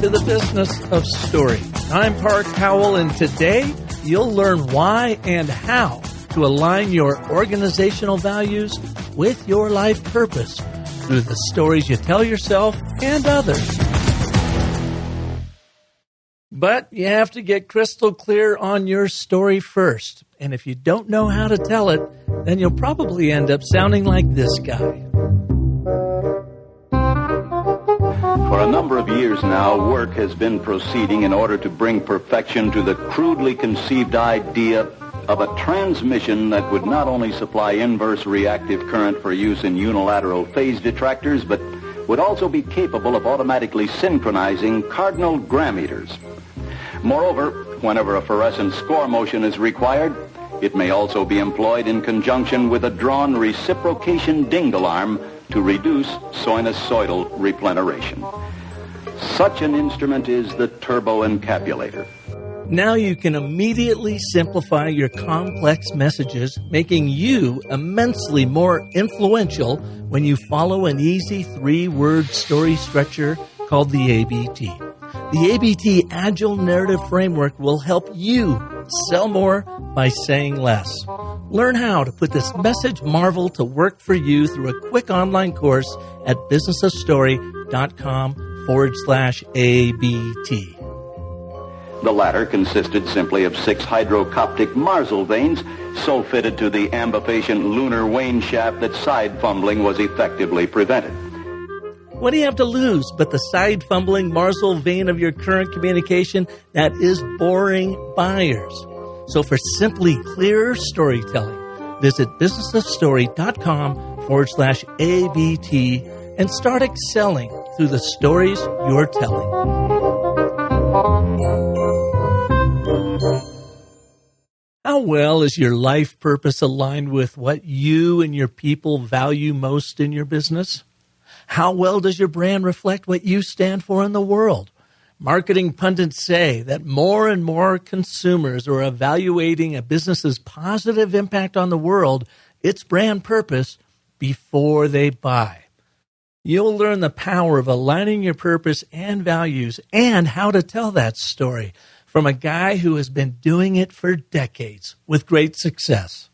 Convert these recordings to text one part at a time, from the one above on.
to the business of story. I'm Park Howell, and today you'll learn why and how to align your organizational values with your life purpose through the stories you tell yourself and others. But you have to get crystal clear on your story first. And if you don't know how to tell it, then you'll probably end up sounding like this guy. For a number of years now, work has been proceeding in order to bring perfection to the crudely conceived idea of a transmission that would not only supply inverse reactive current for use in unilateral phase detractors, but would also be capable of automatically synchronizing cardinal gram meters. Moreover, whenever a fluorescent score motion is required, it may also be employed in conjunction with a drawn reciprocation dingle arm to reduce sinusoidal repleneration. Such an instrument is the turboencapulator. Now you can immediately simplify your complex messages, making you immensely more influential when you follow an easy 3-word story structure called the ABT. The ABT Agile Narrative Framework will help you sell more by saying less. Learn how to put this message marvel to work for you through a quick online course at businessofstory.com/ABT. The latter consisted simply of 6 hydrocoptic Marsal veins so fitted to the ambifacient lunar wane shaft that side fumbling was effectively prevented. What do you have to lose but the side fumbling Marsal vein of your current communication that is boring buyers? So for simply clearer storytelling, visit businessofstory.com/ABT and start excelling through the stories you're telling. How well is your life purpose aligned with what you and your people value most in your business? How well does your brand reflect what you stand for in the world? Marketing pundits say that more and more consumers are evaluating a business's positive impact on the world, its brand purpose, before they buy. You'll learn the power of aligning your purpose and values and how to tell that story from a guy who has been doing it for decades with great success.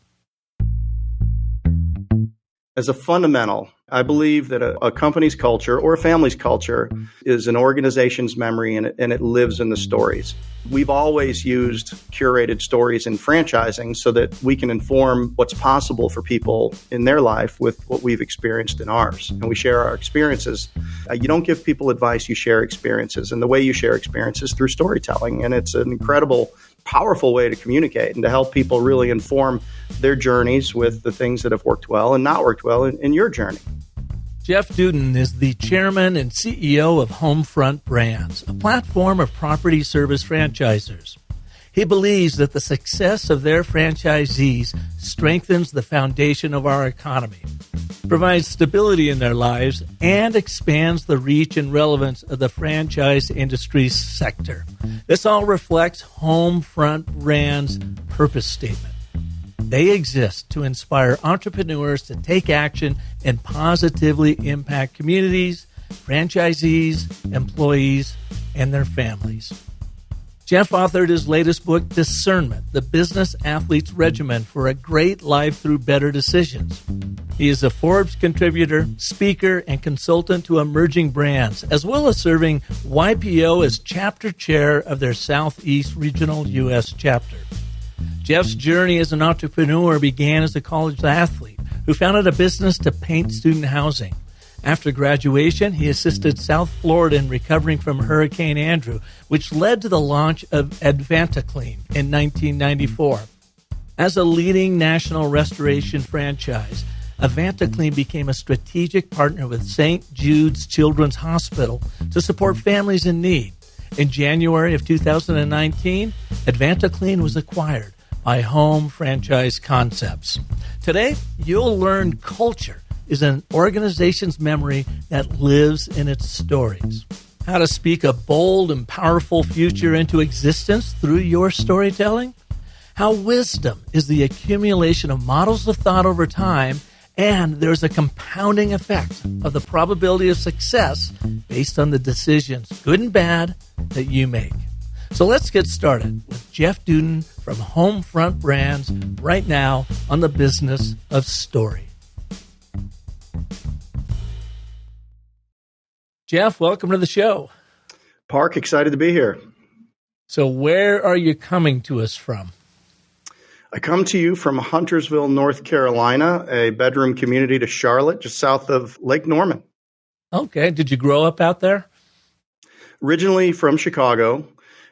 As a fundamental, I believe that a company's culture or a family's culture is an organization's memory, and it lives in the stories. We've always used curated stories in franchising so that we can inform what's possible for people in their life with what we've experienced in ours. And we share our experiences. You don't give people advice, you share experiences. And the way you share experiences through storytelling. And it's an incredible, powerful way to communicate and to help people really inform their journeys with the things that have worked well and not worked well in your journey. Jeff Dudan is the chairman and CEO of Homefront Brands, a platform of property service franchisors. He believes that the success of their franchisees strengthens the foundation of our economy, provides stability in their lives, and expands the reach and relevance of the franchise industry sector. This all reflects Homefront Brands' purpose statement. They exist to inspire entrepreneurs to take action and positively impact communities, franchisees, employees, and their families. Jeff authored his latest book, Discernment, The Business Athlete's Regimen for a Great Life Through Better Decisions. He is a Forbes contributor, speaker, and consultant to emerging brands, as well as serving YPO as chapter chair of their Southeast Regional U.S. chapter. Jeff's journey as an entrepreneur began as a college athlete who founded a business to paint student housing. After graduation, he assisted South Florida in recovering from Hurricane Andrew, which led to the launch of AdvantaClean in 1994. As a leading national restoration franchise, AdvantaClean became a strategic partner with St. Jude's Children's Hospital to support families in need. In January of 2019, AdvantaClean was acquired by Home Franchise Concepts. Today, you'll learn culture is an organization's memory that lives in its stories. How to speak a bold and powerful future into existence through your storytelling. How wisdom is the accumulation of models of thought over time, And there's a compounding effect of the probability of success based on the decisions, good and bad, that you make. So let's get started with Jeff Dudan from Homefront Brands right now on the business of story. Jeff, welcome to the show. Park, excited to be here. So where are you coming to us from? I come to you from Huntersville, North Carolina, a bedroom community to Charlotte, just south of Lake Norman. Okay. Did you grow up out there? Originally from Chicago.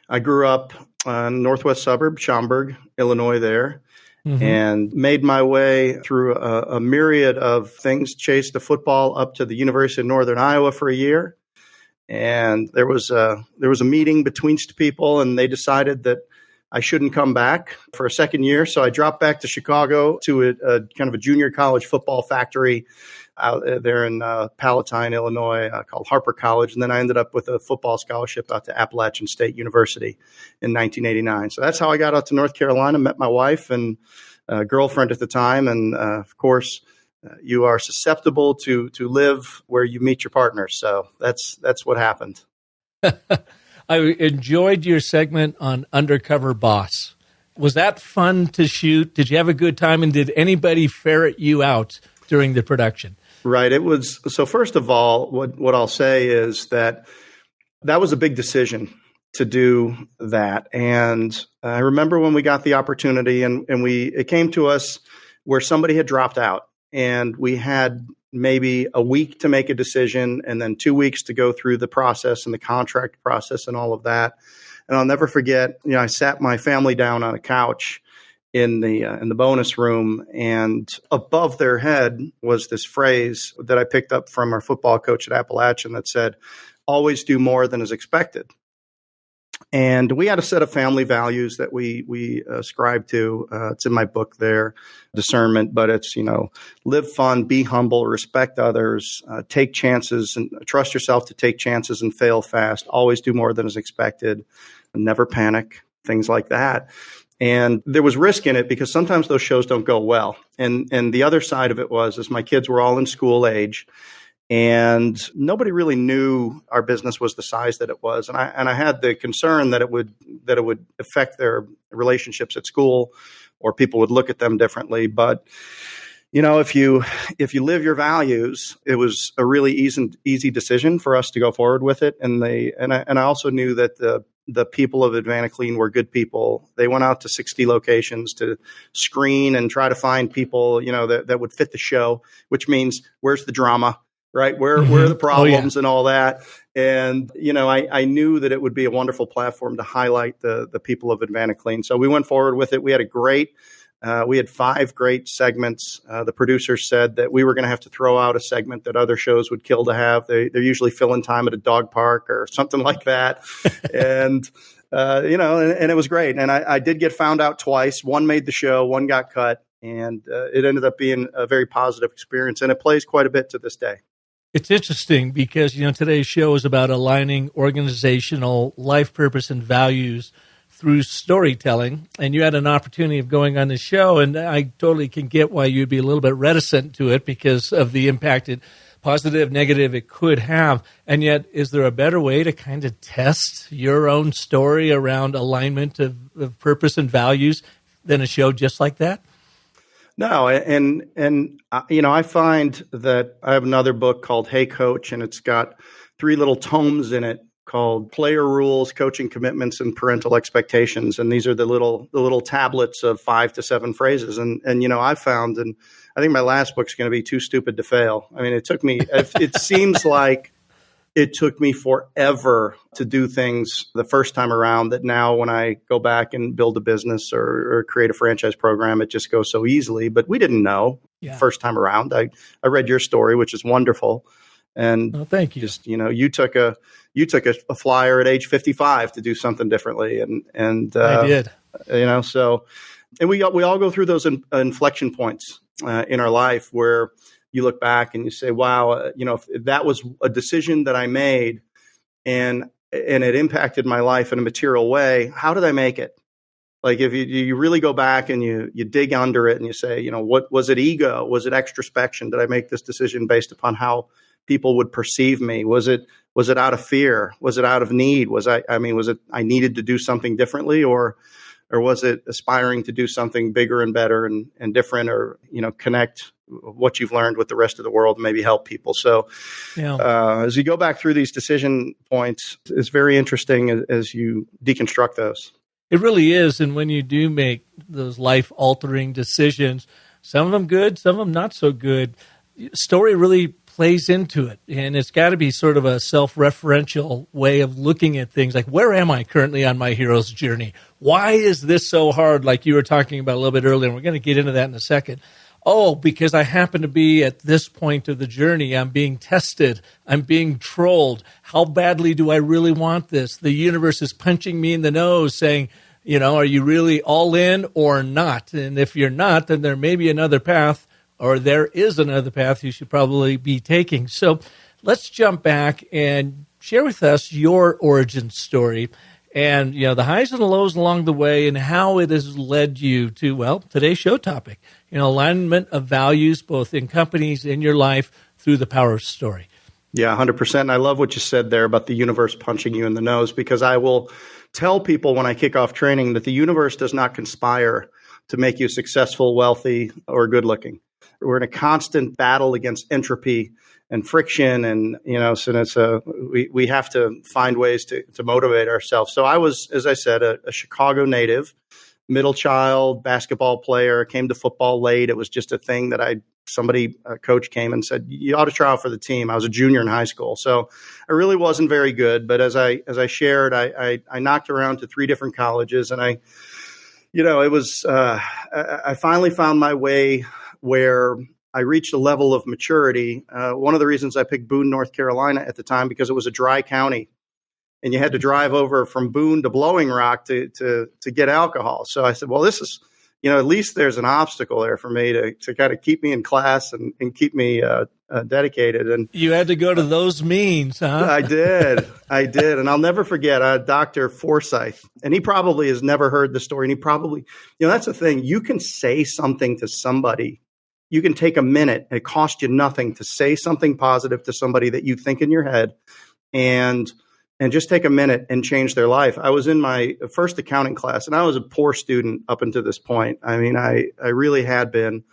I grew up in northwest suburb, Schaumburg, Illinois there, and made my way through a myriad of things, chased a football up to the University of Northern Iowa for a year. And there was a meeting between people, and they decided that I shouldn't come back for a second year. So I dropped back to Chicago to a kind of a junior college football factory out there in Palatine, Illinois, called Harper College. And then I ended up with a football scholarship out to Appalachian State University in 1989. So that's how I got out to North Carolina, met my wife and girlfriend at the time. And of course, you are susceptible to live where you meet your partner. So that's what happened. I enjoyed your segment on Undercover Boss. Was that fun to shoot? Did you have a good time? And did anybody ferret you out during the production? Right. It was. So first of all, what I'll say is that was a big decision to do that. And I remember when we got the opportunity and it came to us where somebody had dropped out and we had maybe a week to make a decision and then 2 weeks to go through the process and the contract process and all of that. And I'll never forget, I sat my family down on a couch in the bonus room, and above their head was this phrase that I picked up from our football coach at Appalachian that said, "Always do more than is expected." And we had a set of family values that we ascribe to. It's in my book there, Discernment, but it's, live fun, be humble, respect others, take chances and trust yourself to take chances and fail fast, always do more than is expected, never panic, things like that. And there was risk in it because sometimes those shows don't go well. And the other side of it was my kids were all in school age, and nobody really knew our business was the size that it was. And I had the concern that it would affect their relationships at school, or people would look at them differently. But if you live your values, it was a really easy decision for us to go forward with it. And I also knew that the people of AdvantaClean were good people. They went out to 60 locations to screen and try to find people, that would fit the show, which means where's the drama? Right? Where are the problems and all that? And, I knew that it would be a wonderful platform to highlight the people of AdvantaClean. So we went forward with it. We had we had 5 great segments. The producers said that we were going to have to throw out a segment that other shows would kill to have. They're usually filling time at a dog park or something like that. And, and it was great. And I did get found out twice. One made the show, one got cut. And it ended up being a very positive experience. And it plays quite a bit to this day. It's interesting because, today's show is about aligning organizational life purpose and values through storytelling. And you had an opportunity of going on the show, and I totally can get why you'd be a little bit reticent to it because of the impact, positive, negative, it could have. And yet, is there a better way to kind of test your own story around alignment of purpose and values than a show just like that? No, and I find that I have another book called Hey Coach, and it's got 3 little tomes in it called Player Rules, Coaching Commitments, and Parental Expectations. And these are the little tablets of 5 to 7 phrases. And I found, and I think my last book's going to be Too Stupid to Fail. I mean, it seems like it took me forever to do things the first time around that now when I go back and build a business or create a franchise program, it just goes so easily. But we didn't know first time around. I read your story, which is wonderful. And thank you. Just, you took a flyer at age 55 to do something differently. And I did, so, and we all go through those inflection points in our life where you look back and you say, wow, if that was a decision that I made and it impacted my life in a material way, how did I make it? Like if you really go back and you dig under it and you say, what was it? Ego? Was it extrospection? Did I make this decision based upon how people would perceive me? Was it out of fear? Was it out of need? Was it I needed to do something differently, or was it aspiring to do something bigger and better and different, or, connect what you've learned with the rest of the world and maybe help people? So as you go back through these decision points, it's very interesting as you deconstruct those. It really is. And when you do make those life-altering decisions, some of them good, some of them not so good, story really plays into it. And it's got to be sort of a self-referential way of looking at things. Like, where am I currently on my hero's journey? Why is this so hard? Like you were talking about a little bit earlier, and we're going to get into that in a second. Oh, because I happen to be at this point of the journey. I'm being tested. I'm being trolled. How badly do I really want this? The universe is punching me in the nose saying, are you really all in or not? And if you're not, then there may be another path, or there is another path you should probably be taking. So let's jump back and share with us your origin story and, the highs and the lows along the way and how it has led you to, today's show topic, alignment of values, both in companies, in your life, through the power of story. Yeah, 100%. And I love what you said there about the universe punching you in the nose, because I will tell people when I kick off training that the universe does not conspire to make you successful, wealthy, or good looking. We're in a constant battle against entropy and friction. And, so it's we have to find ways to motivate ourselves. So I was, as I said, a Chicago native, middle child, basketball player, came to football late. It was just a thing that a coach came and said, you ought to try out for the team. I was a junior in high school. So I really wasn't very good. But as I shared, I knocked around to 3 different colleges, and I finally found my way where I reached a level of maturity. One of the reasons I picked Boone, North Carolina at the time, because it was a dry county, and you had to drive over from Boone to Blowing Rock to get alcohol. So I said, well, this is, at least there's an obstacle there for me to kind of keep me in class and keep me dedicated. And you had to go to those means, huh? I did. And I'll never forget Dr. Forsyth. And he probably has never heard the story. And he probably, that's the thing. You can say something to somebody. You can take a minute. It costs you nothing to say something positive to somebody that you think in your head, and just take a minute and change their life. I was in my first accounting class, and I was a poor student up until this point. I mean, I really had been.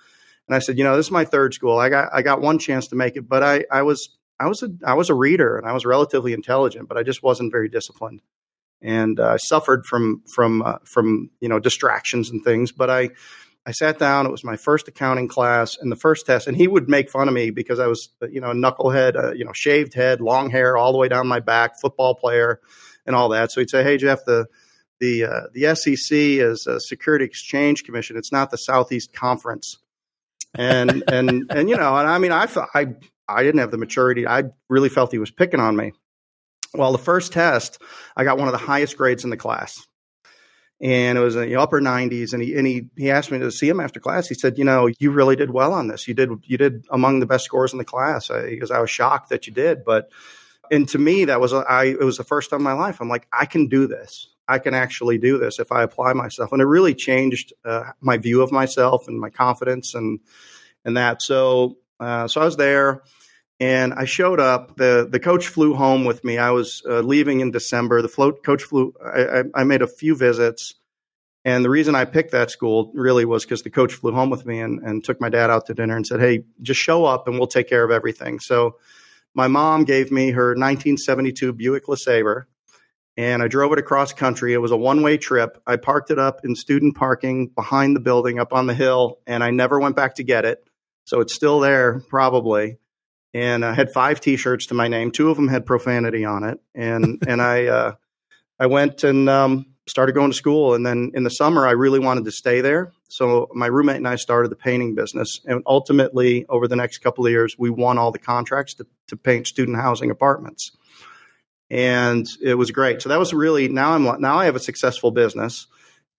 And I said, this is my third school. I got one chance to make it, but I was a reader, and I was relatively intelligent, but I just wasn't very disciplined, and I suffered from distractions and things. But I sat down. It was my first accounting class and the first test, and he would make fun of me because I was, a knucklehead, shaved head, long hair all the way down my back, football player, and all that. So he'd say, "Hey, Jeff, the SEC is a Security Exchange Commission. It's not the Southeast Conference." And I mean, I didn't have the maturity. I really felt he was picking on me. Well, the first test, I got one of the highest grades in the class. And it was in the upper 90s. And he asked me to see him after class. He said, you really did well on this. You did among the best scores in the class. Because I was shocked that you did. And to me, it was the first time in my life. I'm like, I can do this. I can actually do this if I apply myself. And it really changed my view of myself and my confidence and that. So I was there. And I showed up. The coach flew home with me. I was leaving in December. The coach flew. I made a few visits. And the reason I picked that school really was because the coach flew home with me and took my dad out to dinner and said, "Hey, just show up and we'll take care of everything." So my mom gave me her 1972 Buick LeSabre, and I drove it across country. It was a one-way trip. I parked it up in student parking behind the building up on the hill, and I never went back to get it. So it's still there, probably. And I had 5 T-shirts to my name. 2 of them had profanity on it. And I went and started going to school. And then in the summer, I really wanted to stay there. So my roommate and I started the painting business. And ultimately, over the next couple of years, we won all the contracts to paint student housing apartments. And it was great. So that was really, now I have a successful business.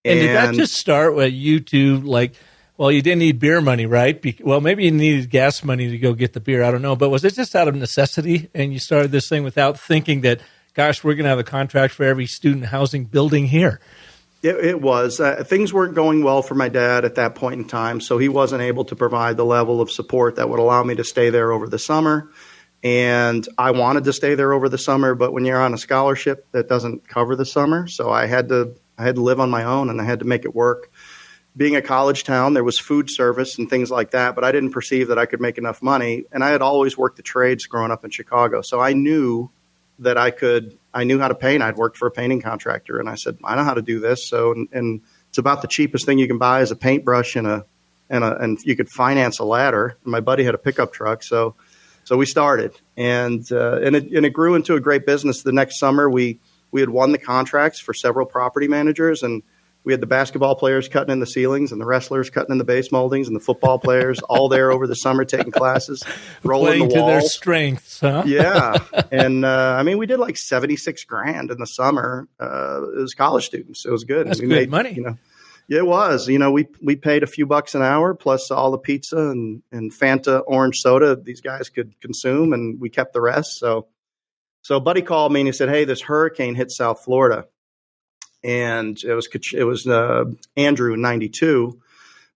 And did that just start with you two, well, you didn't need beer money, right? Well, maybe you needed gas money to go get the beer. I don't know. But was it just out of necessity? And you started this thing without thinking that, gosh, we're going to have a contract for every student housing building here? It was. Things weren't going well for my dad at that point in time, so he wasn't able to provide the level of support that would allow me to stay there over the summer. And I wanted to stay there over the summer, but when you're on a scholarship, that doesn't cover the summer. So I had to live on my own, and I had to make it work. Being a college town, there was food service and things like that, but I didn't perceive that I could make enough money. And I had always worked the trades growing up in Chicago, so I knew that I knew how to paint. I'd worked for a painting contractor, and I said, I know how to do this. So, and it's about the cheapest thing you can buy is a paintbrush and you could finance a ladder. And my buddy had a pickup truck. So we started, and it grew into a great business. The next summer, we had won the contracts for several property managers, and we had the basketball players cutting in the ceilings and the wrestlers cutting in the base moldings and the football players all there over the summer taking classes, rolling Playing the walls. to their strengths, huh? Yeah. And we did like $76,000 in the summer as college students. It was good. That's we good made money. Yeah, it was. We paid a few bucks an hour plus all the pizza and Fanta orange soda these guys could consume, and we kept the rest. So a buddy called me and he said, hey, this hurricane hit South Florida. And it was Andrew in 92.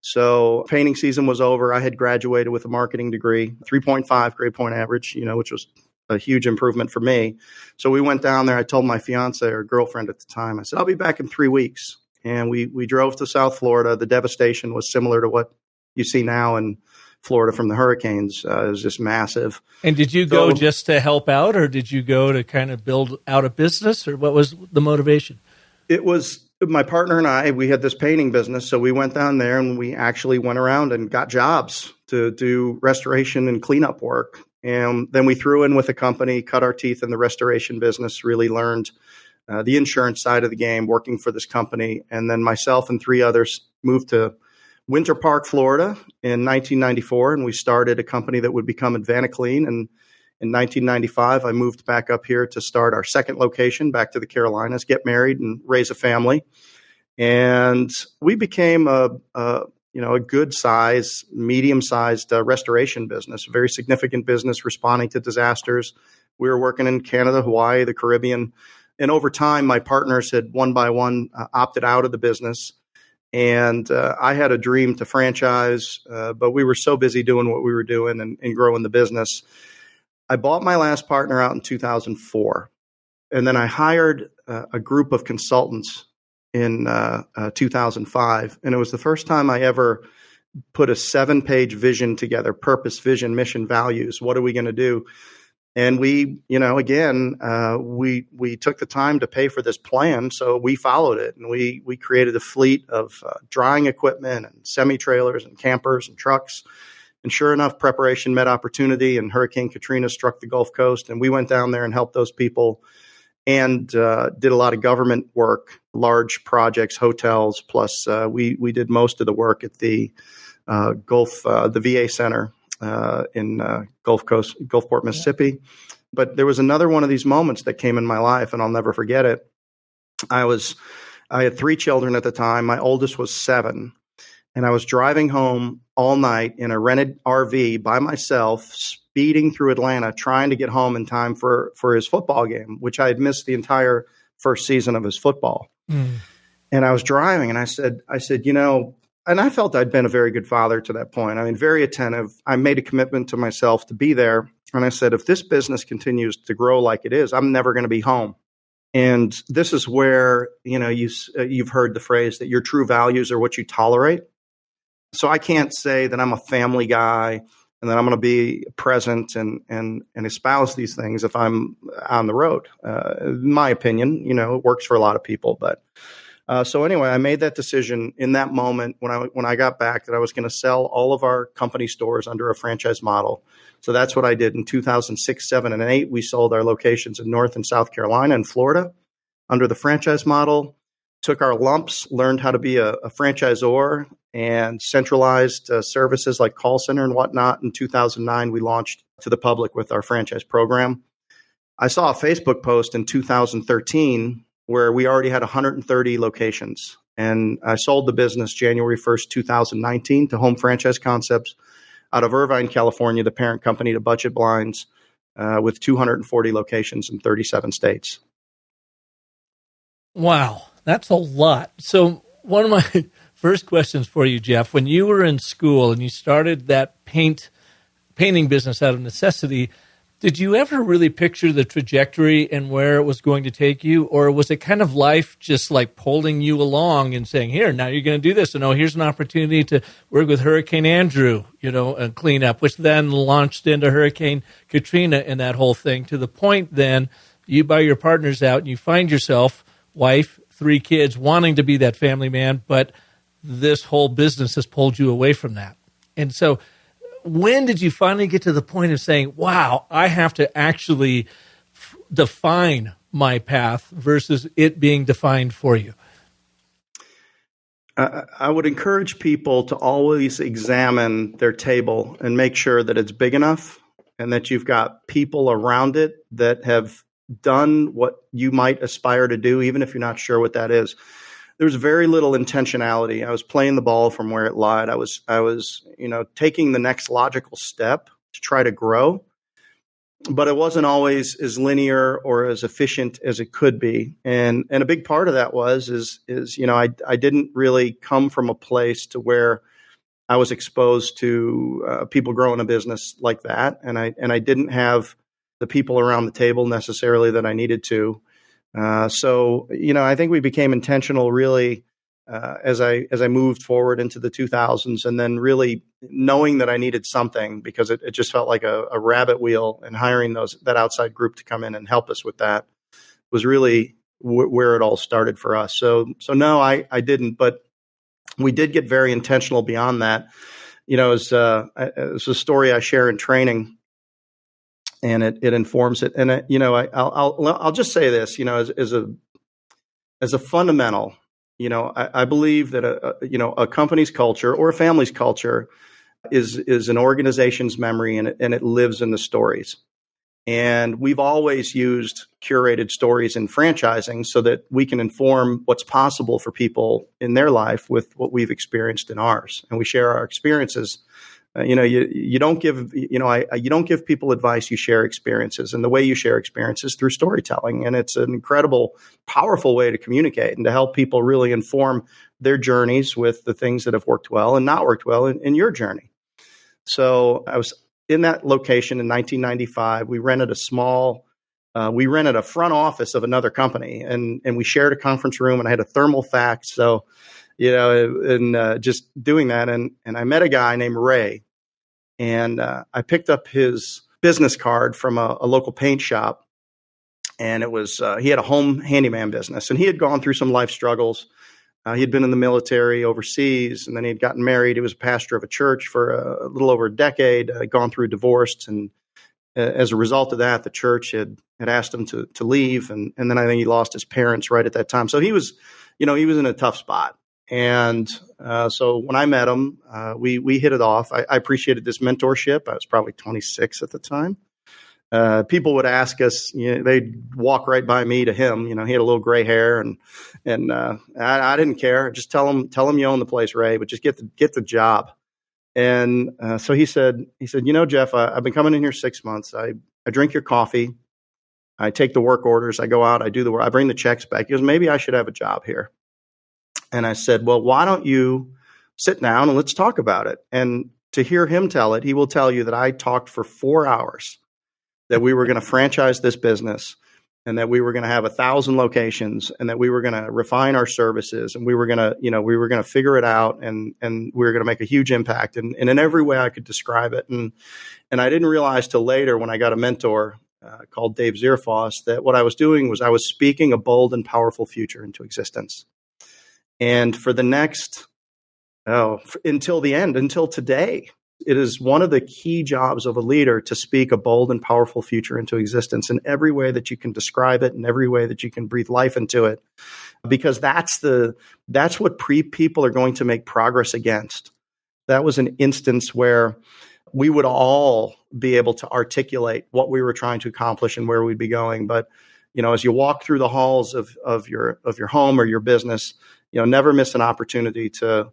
So painting season was over. I had graduated with a marketing degree, 3.5 grade point average, which was a huge improvement for me. So we went down there. I told my fiance or girlfriend at the time, I said, I'll be back in 3 weeks. And we drove to South Florida. The devastation was similar to what you see now in Florida from the hurricanes. It was just massive. And did you go just to help out, or did you go to kind of build out a business, or what was the motivation? It was my partner and I, we had this painting business. So we went down there and we actually went around and got jobs to do restoration and cleanup work. And then we threw in with a company, cut our teeth in the restoration business, really learned the insurance side of the game working for this company. And then myself and 3 others moved to Winter Park, Florida in 1994. And we started a company that would become Advanaclean. And in 1995, I moved back up here to start our second location back to the Carolinas, get married and raise a family. And we became a good size, medium-sized restoration business, a very significant business responding to disasters. We were working in Canada, Hawaii, the Caribbean. And over time, my partners had one by one opted out of the business. And I had a dream to franchise, but we were so busy doing what we were doing and growing the business. I bought my last partner out in 2004, and then I hired a group of consultants in 2005, and it was the first time I ever put a 7-page vision together: purpose, vision, mission, values. What are we going to do? And we took the time to pay for this plan, so we followed it, and we created a fleet of drying equipment and semi-trailers and campers and trucks. And sure enough, preparation met opportunity, and Hurricane Katrina struck the Gulf Coast. And we went down there and helped those people and did a lot of government work, large projects, hotels. Plus, we did most of the work at the the VA Center in Gulfport, Mississippi. But there was another one of these moments that came in my life, and I'll never forget it. I had 3 children at the time. My oldest was 7. And I was driving home all night in a rented RV by myself, speeding through Atlanta, trying to get home in time for his football game, which I had missed the entire first season of his football. Mm. And I was driving, and I said, and I felt I'd been a very good father to that point. I mean, very attentive. I made a commitment to myself to be there. And I said, if this business continues to grow like it is, I'm never going to be home. And this is where, you've heard the phrase that your true values are what you tolerate. So I can't say that I'm a family guy and that I'm going to be present and espouse these things if I'm on the road. In my opinion, it works for a lot of people. But so anyway, I made that decision in that moment when I got back that I was going to sell all of our company stores under a franchise model. So that's what I did in 2006, 7, and 8. We sold our locations in North and South Carolina and Florida under the franchise model. Took our lumps, learned how to be a franchisor, and centralized services like call center and whatnot. In 2009, we launched to the public with our franchise program. I saw a Facebook post in 2013 where we already had 130 locations. And I sold the business January 1st, 2019 to Home Franchise Concepts out of Irvine, California, the parent company to Budget Blinds, with 240 locations in 37 states. Wow. That's a lot. So one of my first questions for you, Jeff, when you were in school and you started that painting business out of necessity, did you ever really picture the trajectory and where it was going to take you? Or was it kind of life just like pulling you along and saying, here, now you're going to do this. And here's an opportunity to work with Hurricane Andrew, and clean up, which then launched into Hurricane Katrina and that whole thing, to the point then you buy your partners out and you find yourself, wife, 3 kids, wanting to be that family man, but this whole business has pulled you away from that. And so when did you finally get to the point of saying, wow, I have to actually define my path versus it being defined for you? I would encourage people to always examine their table and make sure that it's big enough and that you've got people around it that have done what you might aspire to do, even if you're not sure what that is. There's very little intentionality. I was playing the ball from where it lied. I was, taking the next logical step to try to grow, but it wasn't always as linear or as efficient as it could be. And a big part of that is I didn't really come from a place to where I was exposed to people growing a business like that, and I didn't have the people around the table necessarily that I needed to. So I think we became intentional really as I moved forward into the 2000s, and then really knowing that I needed something because it just felt like a rabbit wheel, and hiring that outside group to come in and help us with that was really where it all started for us. So no, I didn't, but we did get very intentional beyond that. It's a story I share in training, and it informs it. And I'll just say this, as a fundamental, I believe that a company's culture or a family's culture is an organization's memory, and it lives in the stories. And we've always used curated stories in franchising so that we can inform what's possible for people in their life with what we've experienced in ours, and we share our experiences. You don't give people advice. You share experiences, and the way you share experiences through storytelling. And it's an incredible, powerful way to communicate and to help people really inform their journeys with the things that have worked well and not worked well in your journey. So I was in that location in 1995. We rented a front office of another company, and we shared a conference room, and I had a thermal fax. So, just doing that. And I met a guy named Ray, and I picked up his business card from a local paint shop. And it was, he had a home handyman business, and he had gone through some life struggles. He had been in the military overseas, and then he had gotten married. He was a pastor of a church for a little over a decade, gone through divorce. And as a result of that, the church had asked him to leave. And then I think he lost his parents right at that time. So he was in a tough spot. And so when I met him, we hit it off. I appreciated this mentorship. I was probably 26 at the time. People would ask us, they'd walk right by me to him. He had a little gray hair, and I didn't care. Just tell him you own the place, Ray, but just get the job. And so he said, Jeff, I've been coming in here 6 months. I drink your coffee. I take the work orders. I go out. I do the work. I bring the checks back. He goes, maybe I should have a job here. And I said, well, why don't you sit down and let's talk about it? And to hear him tell it, he will tell you that I talked for 4 hours that we were going to franchise this business, and that we were going to have 1,000 locations, and that we were going to refine our services, and we were going to figure it out, and we were going to make a huge impact, and in every way I could describe it. And I didn't realize till later when I got a mentor called Dave Zierfoss that what I was doing was I was speaking a bold and powerful future into existence. And for the next, until the end, until today, it is one of the key jobs of a leader to speak a bold and powerful future into existence in every way that you can describe it, in every way that you can breathe life into it, because that's what people are going to make progress against. That was an instance where we would all be able to articulate what we were trying to accomplish and where we'd be going. But as you walk through the halls of your home or your business, never miss an opportunity to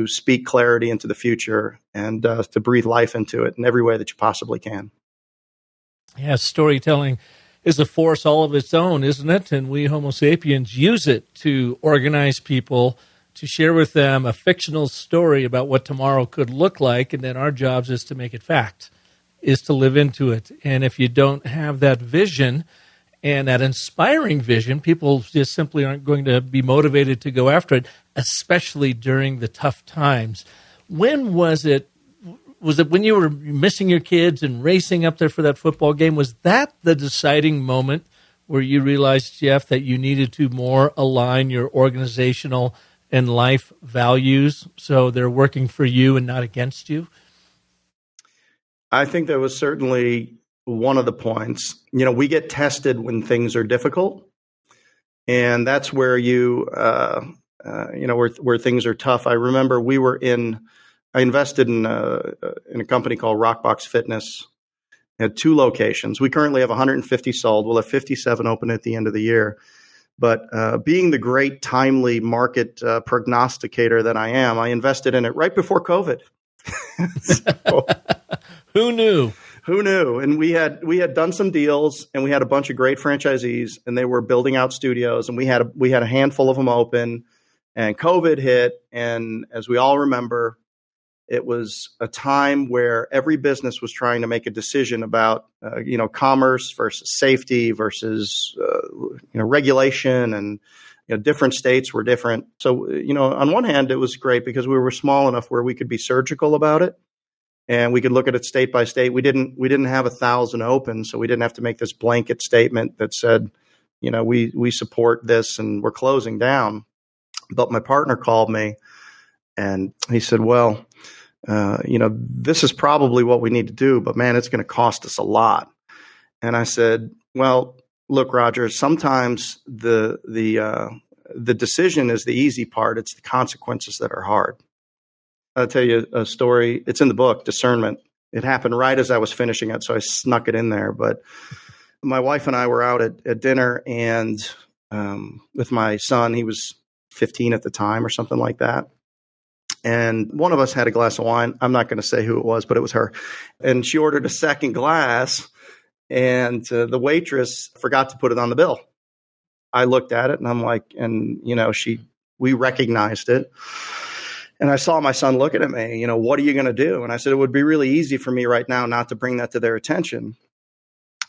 speak clarity into the future and to breathe life into it in every way that you possibly can. Yeah, storytelling is a force all of its own, isn't it? And we Homo sapiens use it to organize people, to share with them a fictional story about what tomorrow could look like, and then our jobs is to make it fact, is to live into it. And if you don't have that vision and that inspiring vision, people just simply aren't going to be motivated to go after it, especially during the tough times. When was it? Was it when you were missing your kids and racing up there for that football game? Was that the deciding moment where you realized, Jeff, that you needed to more align your organizational and life values so they're working for you and not against you? I think that was certainly one of the points. You know, we get tested when things are difficult, and that's where where things are tough. I remember I invested in a company called Rockbox Fitness. It had 2 locations. We currently have 150 sold. We'll have 57 open at the end of the year. But being the great timely market prognosticator that I am, I invested in it right before COVID. So, Who knew? Who knew? And we had done some deals, and we had a bunch of great franchisees, and they were building out studios, and we had a handful of them open, and COVID hit, and as we all remember, it was a time where every business was trying to make a decision about, commerce versus safety versus, regulation, and different states were different. So, on one hand, it was great because we were small enough where we could be surgical about it, and we could look at it state by state. We didn't have 1,000 open, so we didn't have to make this blanket statement that said, we support this and we're closing down. But my partner called me, and he said, well, this is probably what we need to do, but man, it's going to cost us a lot. And I said, well, look, Roger, sometimes the decision is the easy part. It's the consequences that are hard. I'll tell you a story. It's in the book, Discernment. It happened right as I was finishing it, so I snuck it in there. But my wife and I were out at dinner, and with my son, he was 15 at the time or something like that. And one of us had a glass of wine. I'm not going to say who it was, but it was her. And she ordered a second glass, and the waitress forgot to put it on the bill. I looked at it, and I'm like, we recognized it. And I saw my son looking at me, what are you going to do? And I said, it would be really easy for me right now not to bring that to their attention.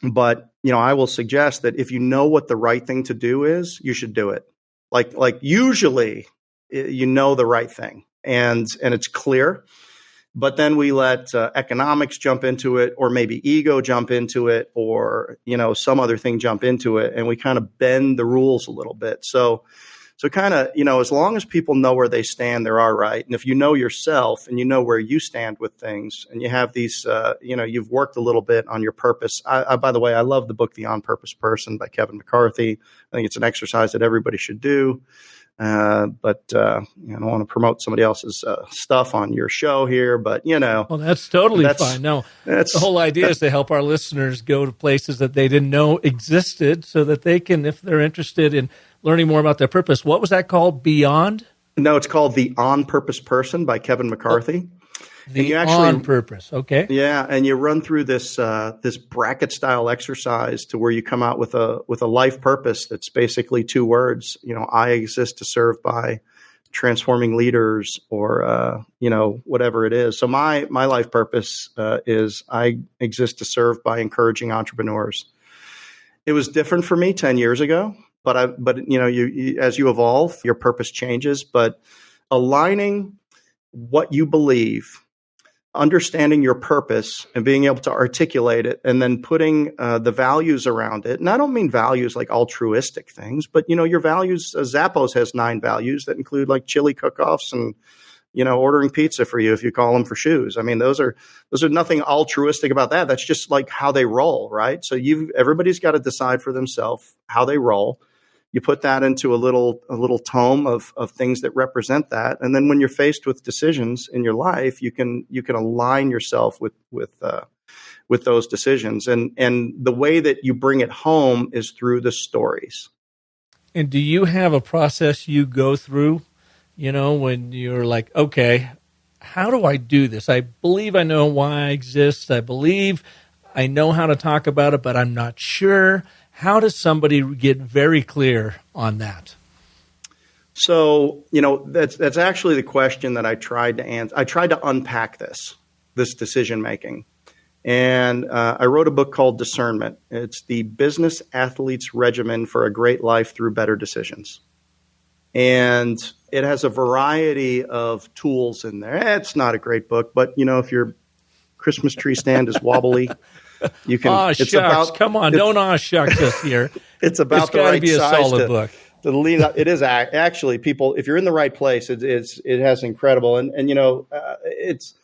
But, I will suggest that if you know what the right thing to do is, you should do it. Like usually, the right thing. And it's clear, but then we let economics jump into it, or maybe ego jump into it, or, some other thing jump into it. And we kind of bend the rules a little bit. So kind of, as long as people know where they stand, they're all right. And if you know yourself and you know where you stand with things, and you have these, you've worked a little bit on your purpose. By the way, I love the book, The On Purpose Person by Kevin McCarthy. I think it's an exercise that everybody should do. But I don't want to promote somebody else's stuff on your show here, but well, that's totally fine. No, the whole idea is to help our listeners go to places that they didn't know existed, so that they can, if they're interested in learning more about their purpose. What was that called? Beyond? No, it's called The On Purpose Person by Kevin McCarthy. On Purpose. Okay. Yeah. And you run through this bracket style exercise to where you come out with a life purpose that's basically 2 words. I exist to serve by transforming leaders, or, whatever it is. So my life purpose is I exist to serve by encouraging entrepreneurs. It was different for me 10 years ago, but you as you evolve, your purpose changes. But aligning what you believe, understanding your purpose and being able to articulate it, and then putting the values around it. And I don't mean values like altruistic things, but, your values, Zappos has 9 values that include like chili cook-offs and, ordering pizza for you if you call them for shoes. I mean, those are nothing altruistic about that. That's just like how they roll, right? So everybody's got to decide for themselves how they roll. You put that into a little tome of things that represent that, and then when you're faced with decisions in your life, you can align yourself with those decisions, and the way that you bring it home is through the stories. And do you have a process you go through? When you're like, okay, how do I do this? I believe I know why I exist. I believe I know how to talk about it, but I'm not sure. How does somebody get very clear on that? So, that's actually the question that I tried to answer. I tried to unpack this decision making. And I wrote a book called Discernment. It's the business athlete's regimen for a great life through better decisions. And it has a variety of tools in there. It's not a great book, but if your Christmas tree stand is wobbly, you can. Aw, shucks! Come on, don't aw shucks us here. It's about the right be a size solid book. To lean up. It is actually, people. If you're in the right place, it has incredible, and it's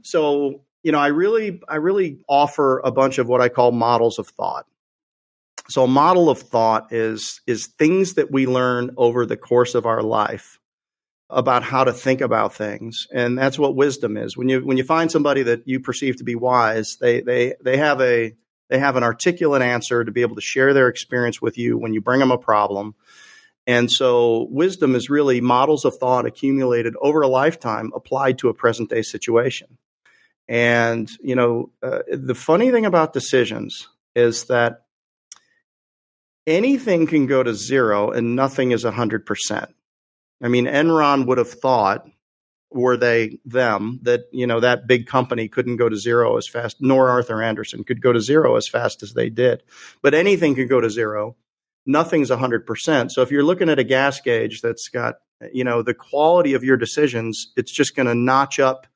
so. I really offer a bunch of what I call models of thought. So a model of thought is things that we learn over the course of our life about how to think about things, and that's what wisdom is. When you find somebody that you perceive to be wise, they have an articulate answer to be able to share their experience with you when you bring them a problem. And so wisdom is really models of thought accumulated over a lifetime applied to a present day situation. And, the funny thing about decisions is that anything can go to zero and nothing is 100%. I mean, Enron would have thought, were they them, that, that big company couldn't go to zero as fast, nor Arthur Andersen could go to zero as fast as they did. But anything could go to zero. Nothing's 100%. So if you're looking at a gas gauge that's got, the quality of your decisions, it's just going to notch up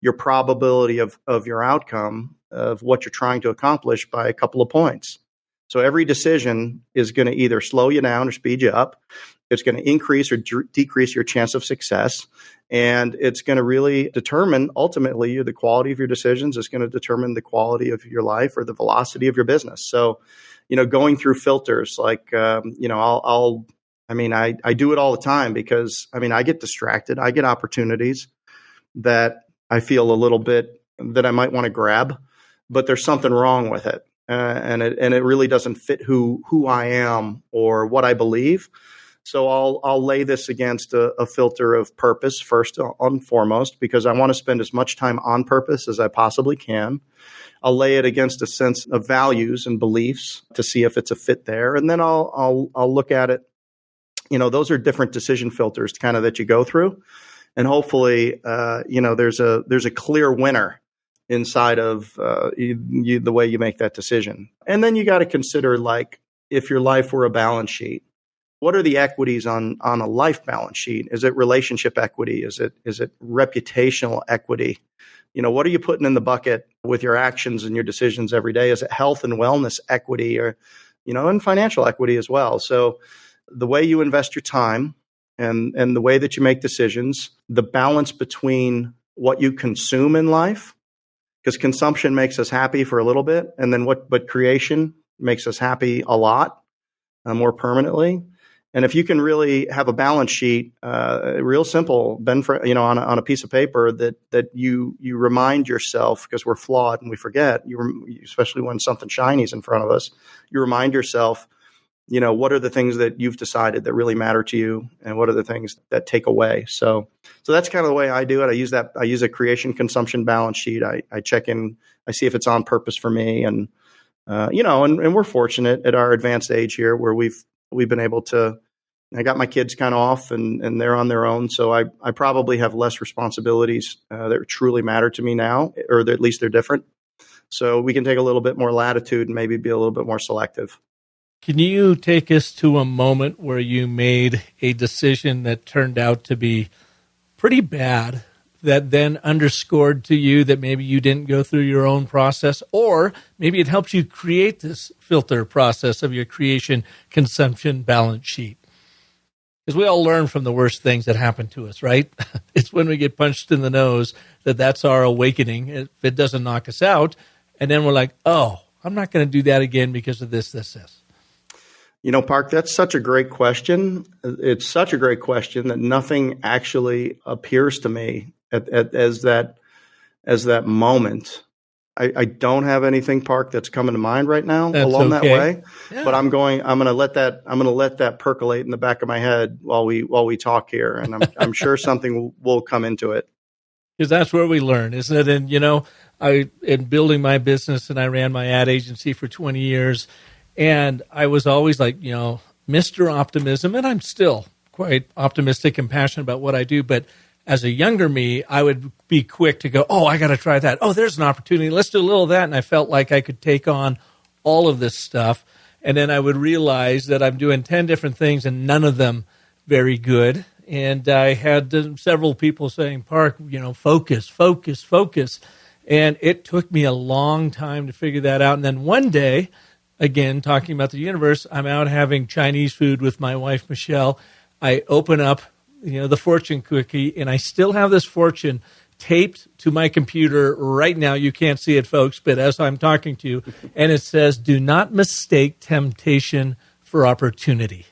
your probability of your outcome of what you're trying to accomplish by a couple of points. So every decision is going to either slow you down or speed you up. It's going to increase or decrease your chance of success. And it's going to really determine, ultimately, the quality of your decisions is going to determine the quality of your life or the velocity of your business. So, going through filters like, I do it all the time because, I get distracted. I get opportunities that I feel a little bit that I might want to grab, but there's something wrong with it. And it really doesn't fit who I am or what I believe. So I'll lay this against a filter of purpose first and foremost, because I want to spend as much time on purpose as I possibly can. I'll lay it against a sense of values and beliefs to see if it's a fit there. And then I'll look at it. Those are different decision filters kind of that you go through. And hopefully, there's a clear winner inside of the way you make that decision. And then you got to consider, like, if your life were a balance sheet, what are the equities on a life balance sheet? Is it relationship equity? Is it reputational equity? What are you putting in the bucket with your actions and your decisions every day? Is it health and wellness equity, or, and financial equity as well? So the way you invest your time and the way that you make decisions, the balance between what you consume in life, because consumption makes us happy for a little bit, and then but creation makes us happy a lot, more permanently. And if you can really have a balance sheet, real simple, on a piece of paper that you remind yourself, because we're flawed and we forget, especially when something shiny is in front of us, you remind yourself, what are the things that you've decided that really matter to you, and what are the things that take away. So that's kind of the way I do it. I use a creation consumption balance sheet. I check in, I see if it's on purpose for me, and and we're fortunate at our advanced age here where we've been able to. I got my kids kind of off and they're on their own, so I probably have less responsibilities that truly matter to me now, or at least they're different. So we can take a little bit more latitude and maybe be a little bit more selective. Can you take us to a moment where you made a decision that turned out to be pretty bad, that then underscored to you that maybe you didn't go through your own process, or maybe it helps you create this filter process of your creation consumption balance sheet? Because we all learn from the worst things that happen to us, right? It's when we get punched in the nose that's our awakening. If it doesn't knock us out, and then we're like, oh, I'm not going to do that again because of this. Park, that's such a great question. It's such a great question that nothing actually appears to me as that moment. I don't have anything, Park, that's coming to mind right now along that way. Yeah. But I'm going to let that percolate in the back of my head while we talk here, and I'm sure something will come into it. Because that's where we learn, isn't it? And in building my business, and I ran my ad agency for 20 years. And I was always like, Mr. Optimism, and I'm still quite optimistic and passionate about what I do. But as a younger me, I would be quick to go, I got to try that. Oh, there's an opportunity. Let's do a little of that. And I felt like I could take on all of this stuff. And then I would realize that I'm doing 10 different things and none of them very good. And I had several people saying, Park, focus, focus, focus. And it took me a long time to figure that out. And then one day, again, talking about the universe, I'm out having Chinese food with my wife, Michelle. I open up, the fortune cookie, and I still have this fortune taped to my computer right now. You can't see it, folks, but as I'm talking to you, and it says, do not mistake temptation for opportunity.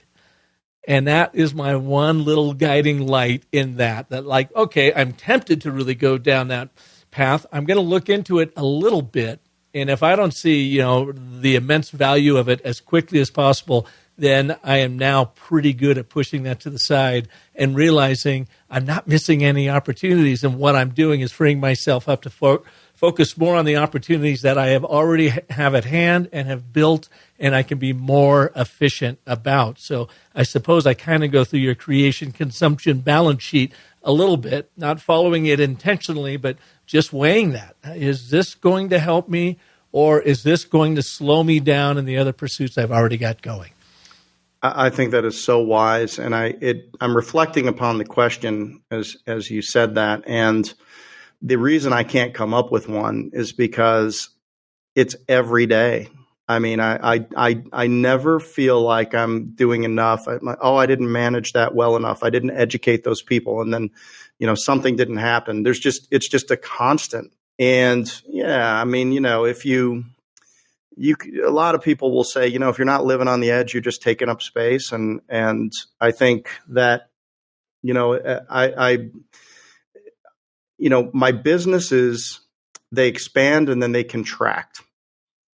And that is my one little guiding light in that like, okay, I'm tempted to really go down that path. I'm going to look into it a little bit. And if I don't see, the immense value of it as quickly as possible, then I am now pretty good at pushing that to the side and realizing I'm not missing any opportunities. And what I'm doing is freeing myself up to focus more on the opportunities that I have already have at hand and have built, and I can be more efficient about. So I suppose I kind of go through your creation consumption balance sheet a little bit, not following it intentionally, but just weighing that. Is this going to help me, or is this going to slow me down in the other pursuits I've already got going? I think that is so wise, and I'm reflecting upon the question as you said that, and the reason I can't come up with one is because it's every day. I mean, I never feel like I'm doing enough. I didn't manage that well enough. I didn't educate those people, and then something didn't happen. It's just a constant, and yeah, I mean, if a lot of people will say, if you're not living on the edge, you're just taking up space. And I think that, my businesses, they expand and then they contract.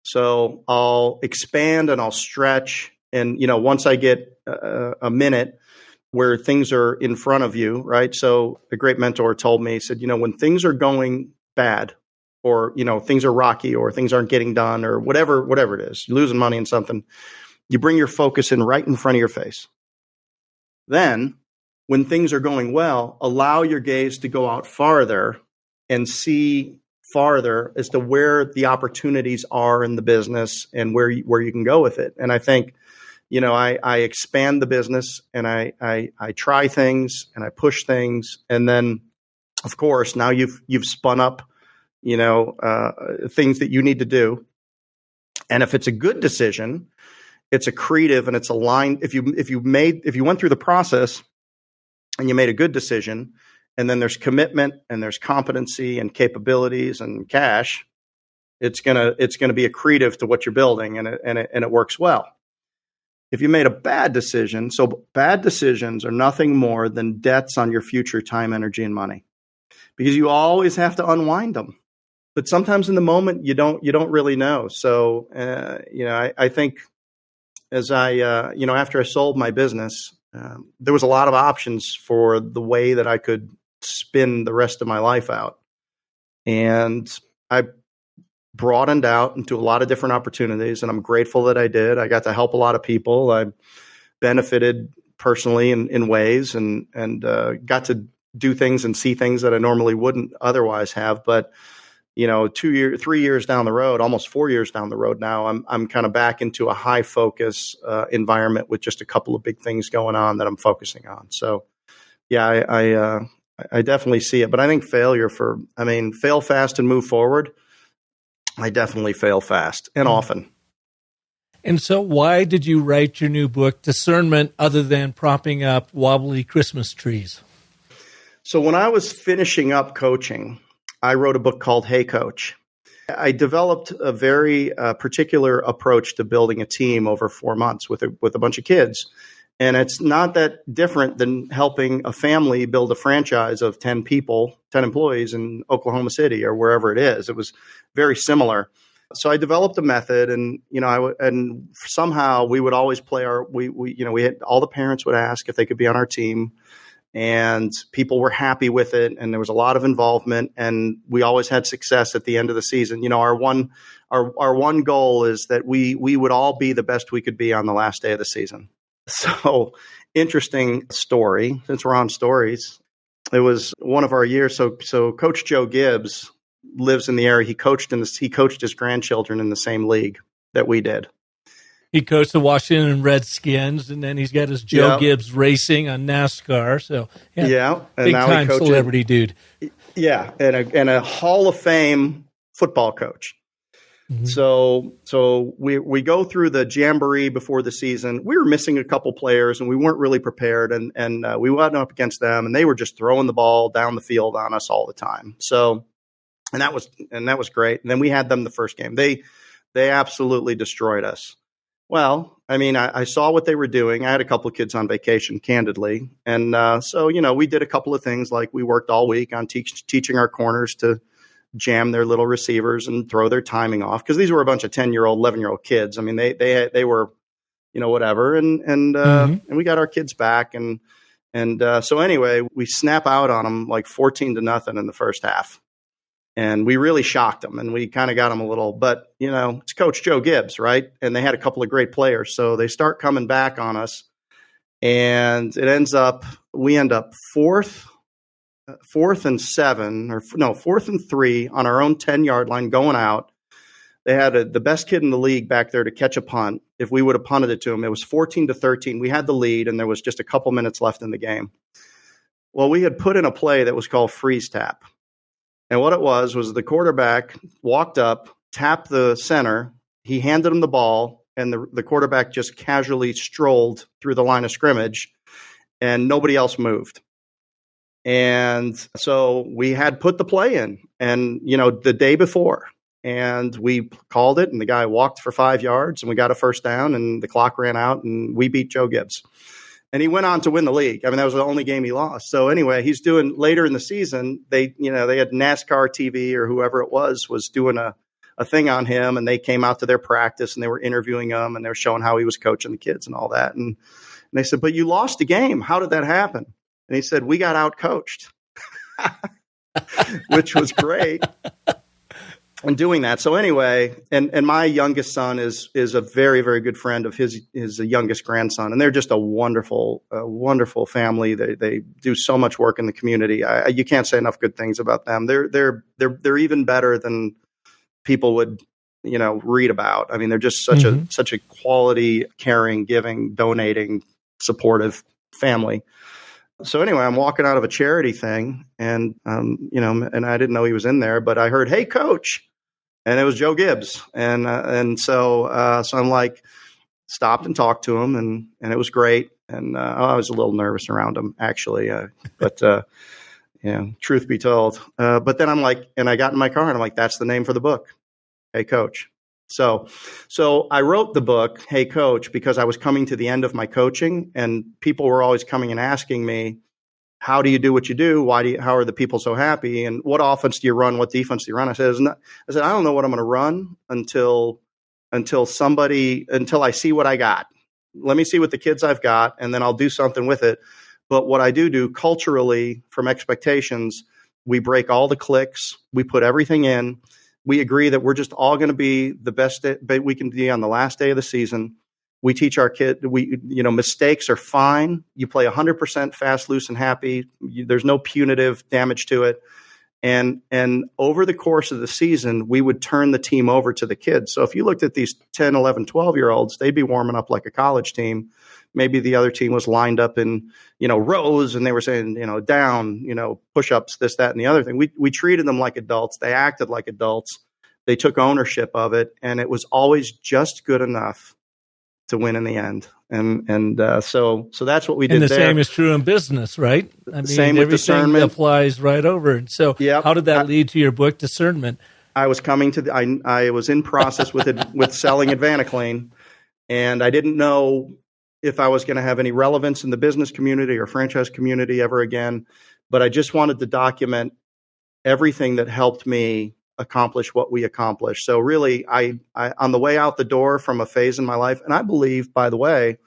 So I'll expand and I'll stretch. And, once I get a minute where things are in front of you, right? So a great mentor told me, he said, when things are going bad, or, things are rocky, or things aren't getting done, or whatever it is, you're losing money in something, you bring your focus in right in front of your face. Then when things are going well, allow your gaze to go out farther and see farther as to where the opportunities are in the business and where you can go with it. And I think, I expand the business, and I try things and I push things. And then, of course, now you've spun up things that you need to do. And if it's a good decision, it's accretive and it's aligned. If you went through the process and you made a good decision, and then there's commitment and there's competency and capabilities and cash, it's gonna be accretive to what you're building, and it works well. If you made a bad decision, so bad decisions are nothing more than debts on your future time, energy, and money, because you always have to unwind them. But sometimes in the moment you don't really know. So I think as after I sold my business, there was a lot of options for the way that I could spin the rest of my life out, and I broadened out into a lot of different opportunities, and I'm grateful that I did. I got to help a lot of people. I benefited personally in ways, and got to do things and see things that I normally wouldn't otherwise have. But 3 years down the road, almost 4 years down the road now, I'm kind of back into a high focus environment with just a couple of big things going on that I'm focusing on. So, yeah, I definitely see it. But I think fail fast and move forward. I definitely fail fast and often. And so why did you write your new book, Discernment, other than propping up wobbly Christmas trees? So when I was finishing up coaching, I wrote a book called Hey Coach. I developed a very particular approach to building a team over 4 months with a bunch of kids. And it's not that different than helping a family build a franchise of 10 people, 10 employees in Oklahoma City or wherever it is. It was very similar. So I developed a method, and and somehow we would always play we had all the parents would ask if they could be on our team, and people were happy with it, and there was a lot of involvement, and we always had success at the end of the season. You know, our one goal is that we would all be the best we could be on the last day of the season. So, interesting story, since we're on stories. It was one of our years. So Coach Joe Gibbs lives in the area. He coached his grandchildren in the same league that we did. He coached the Washington Redskins, and then he's got his Joe Gibbs Racing on NASCAR. So and big time celebrity dude. Yeah, and a Hall of Fame football coach. Mm-hmm. So we go through the jamboree before the season. We were missing a couple players, and we weren't really prepared, and we went up against them, and they were just throwing the ball down the field on us all the time. So, and that was great. And then we had them the first game. They absolutely destroyed us. Well, I mean, I saw what they were doing. I had a couple of kids on vacation, candidly, and so we did a couple of things, like we worked all week on teaching our corners to jam their little receivers and throw their timing off, because these were a bunch of 10-year-old, 11-year-old kids. I mean, they were, whatever. And we got our kids back. And so anyway, we snap out on them like 14-0 in the first half. And we really shocked them, and we kind of got them a little, but it's Coach Joe Gibbs, right? And they had a couple of great players. So they start coming back on us, and we end up fourth and 7, fourth and 3 on our own 10-yard line going out. They had the best kid in the league back there to catch a punt. If we would have punted it to him, it was 14-13. We had the lead, and there was just a couple minutes left in the game. Well, we had put in a play that was called freeze tap. And what it was the quarterback walked up, tapped the center. He handed him the ball, and the quarterback just casually strolled through the line of scrimmage, and nobody else moved. And so we had put the play in, and the day before, and we called it, and the guy walked for 5 yards, and we got a first down, and the clock ran out, and we beat Joe Gibbs. And he went on to win the league. I mean, that was the only game he lost. So anyway, he's doing later in the season. They had NASCAR TV or whoever it was doing a thing on him, and they came out to their practice, and they were interviewing him, and they were showing how he was coaching the kids and all that. And they said, "But you lost the game. How did that happen?" And he said, "We got out coached," which was great. And doing that. So anyway, and my youngest son is a very, very good friend of his youngest grandson. And they're just a wonderful family. They do so much work in the community. You can't say enough good things about them. They're even better than people would, read about. I mean, they're just such a quality, caring, giving, donating, supportive family. So anyway, I'm walking out of a charity thing, and and I didn't know he was in there, but I heard, "Hey, Coach," and it was Joe Gibbs, and so I'm like, stopped and talked to him, and it was great, and I was a little nervous around him actually, but truth be told, but then I'm like, and I got in my car, and I'm like, that's the name for the book, "Hey, Coach." So I wrote the book, "Hey, Coach," because I was coming to the end of my coaching, and people were always coming and asking me, "How do you do what you do? How are the people so happy? And what offense do you run? What defense do you run?" I said, "I don't know what I'm going to run until I see what I got. Let me see what the kids I've got, and then I'll do something with it. But what I do culturally, from expectations, we break all the cliques. We put everything in. We agree that we're just all going to be the best we can be on the last day of the season. We teach our kid, mistakes are fine. You play 100% fast, loose, and happy. There's no punitive damage to it. And over the course of the season, we would turn the team over to the kids. So if you looked at these 10, 11, 12-year-olds, they'd be warming up like a college team. Maybe the other team was lined up in, rows, and they were saying, down, push-ups, this, that, and the other thing. We treated them like adults. They acted like adults. They took ownership of it, and it was always just good enough to win in the end. And so that's what we did. And the there. same is true in business, right? I mean, same with Discernment applies right over. And so how did that lead to your book, Discernment? I was coming to I was in process with selling Advanaclean, and I didn't know if I was going to have any relevance in the business community or franchise community ever again, but I just wanted to document everything that helped me accomplish what we accomplished. So really, I on the way out the door from a phase in my life, and I believe, by the way,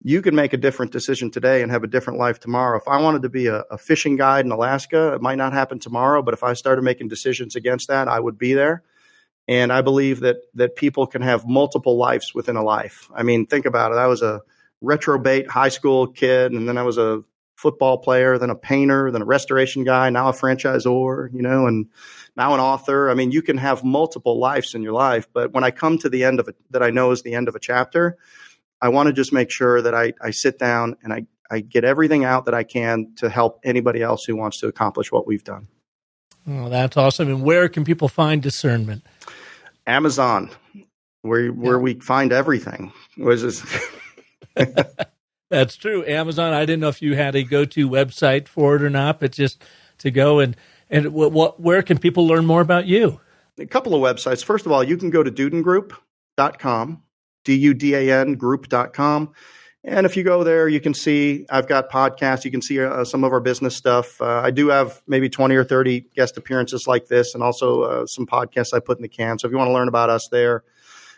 you can make a different decision today and have a different life tomorrow. If I wanted to be a fishing guide in Alaska, it might not happen tomorrow, but if I started making decisions against that, I would be there. And I believe that people can have multiple lives within a life. I mean, think about it. I was a retrobate high school kid, and then I was a football player, then a painter, then a restoration guy, now a franchisor, and now an author. I mean, you can have multiple lives in your life, but when I come to the end of it, that I know is the end of a chapter, I want to just make sure that I sit down and I get everything out that I can to help anybody else who wants to accomplish what we've done. Oh, that's awesome. And where can people find Discernment? Amazon, where we find everything. That's true. Amazon. I didn't know if you had a go-to website for it or not, but just to go and where can people learn more about you? A couple of websites. First of all, you can go to dudangroup.com, DUDAN group.com. And if you go there, you can see I've got podcasts. You can see some of our business stuff. I do have maybe 20 or 30 guest appearances like this, and also some podcasts I put in the can. So if you want to learn about us there,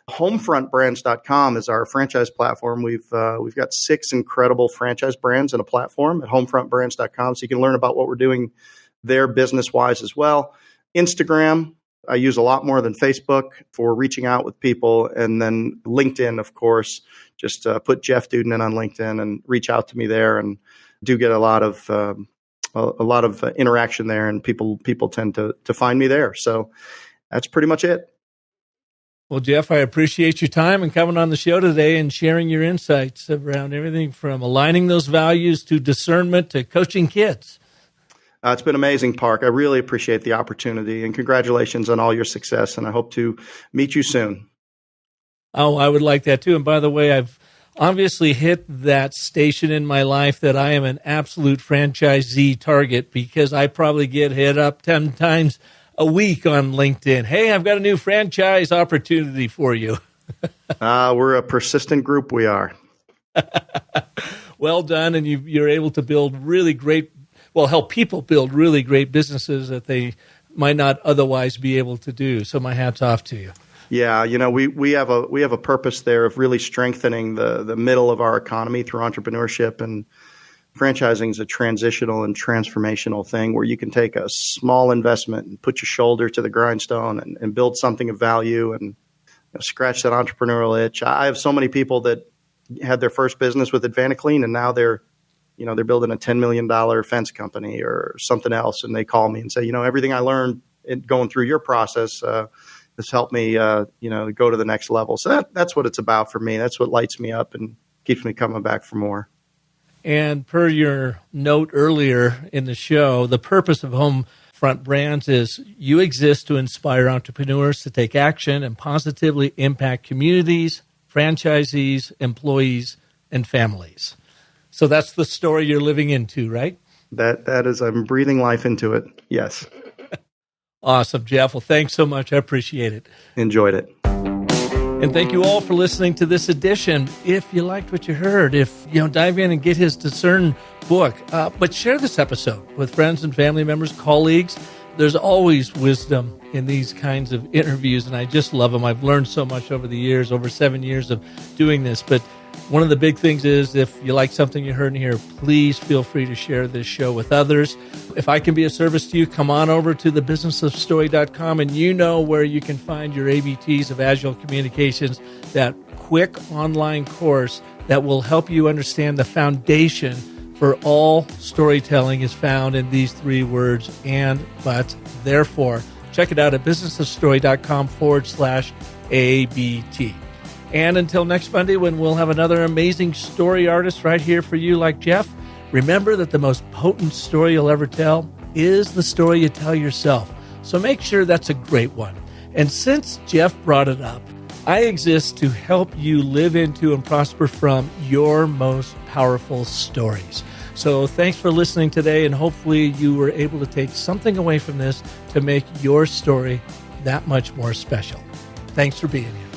Homefrontbrands.com is our franchise platform. We've got 6 incredible franchise brands in a platform at Homefrontbrands.com, so you can learn about what we're doing there business-wise as well. Instagram, I use a lot more than Facebook for reaching out with people, and then LinkedIn, of course. Just put Jeff Dudan in on LinkedIn and reach out to me there, and do get a lot of interaction there, and people tend to find me there. So that's pretty much it. Well, Jeff, I appreciate your time and coming on the show today and sharing your insights around everything from aligning those values to discernment to coaching kids. It's been amazing, Park. I really appreciate the opportunity, and congratulations on all your success, and I hope to meet you soon. Oh, I would like that too. And by the way, I've obviously hit that station in my life that I am an absolute franchisee target, because I probably get hit up 10 times a week on LinkedIn. Hey, I've got a new franchise opportunity for you. We're a persistent group. We are. Well done. And you're able to build really great, help people build really great businesses that they might not otherwise be able to do. So my hat's off to you. Yeah, we have a purpose there of really strengthening the middle of our economy through entrepreneurship, and franchising is a transitional and transformational thing where you can take a small investment and put your shoulder to the grindstone and build something of value and scratch that entrepreneurial itch. I have so many people that had their first business with AdvantaClean, and now they're building a $10 million fence company or something else, and they call me and say, everything I learned going through your process has helped me, go to the next level. So that's what it's about for me. That's what lights me up and keeps me coming back for more. And per your note earlier in the show, the purpose of Homefront Brands is you exist to inspire entrepreneurs to take action and positively impact communities, franchisees, employees, and families. So that's the story you're living into, right? That is, I'm breathing life into it. Yes. Awesome, Jeff. Well, thanks so much. I appreciate it. Enjoyed it. And thank you all for listening to this edition. If you liked what you heard, dive in and get his Discern book. But share this episode with friends and family members, colleagues. There's always wisdom in these kinds of interviews, and I just love them. I've learned so much over the years, over 7 years of doing this. But one of the big things is if you like something you heard in here, please feel free to share this show with others. If I can be of service to you, come on over to thebusinessofstory.com, and you know where you can find your ABTs of Agile Communications, that quick online course that will help you understand the foundation for all storytelling is found in these 3 words, and, but, therefore. Check it out at businessofstory.com/ABT. And until next Monday, when we'll have another amazing story artist right here for you like Jeff, remember that the most potent story you'll ever tell is the story you tell yourself. So make sure that's a great one. And since Jeff brought it up, I exist to help you live into and prosper from your most powerful stories. So thanks for listening today, and hopefully you were able to take something away from this to make your story that much more special. Thanks for being here.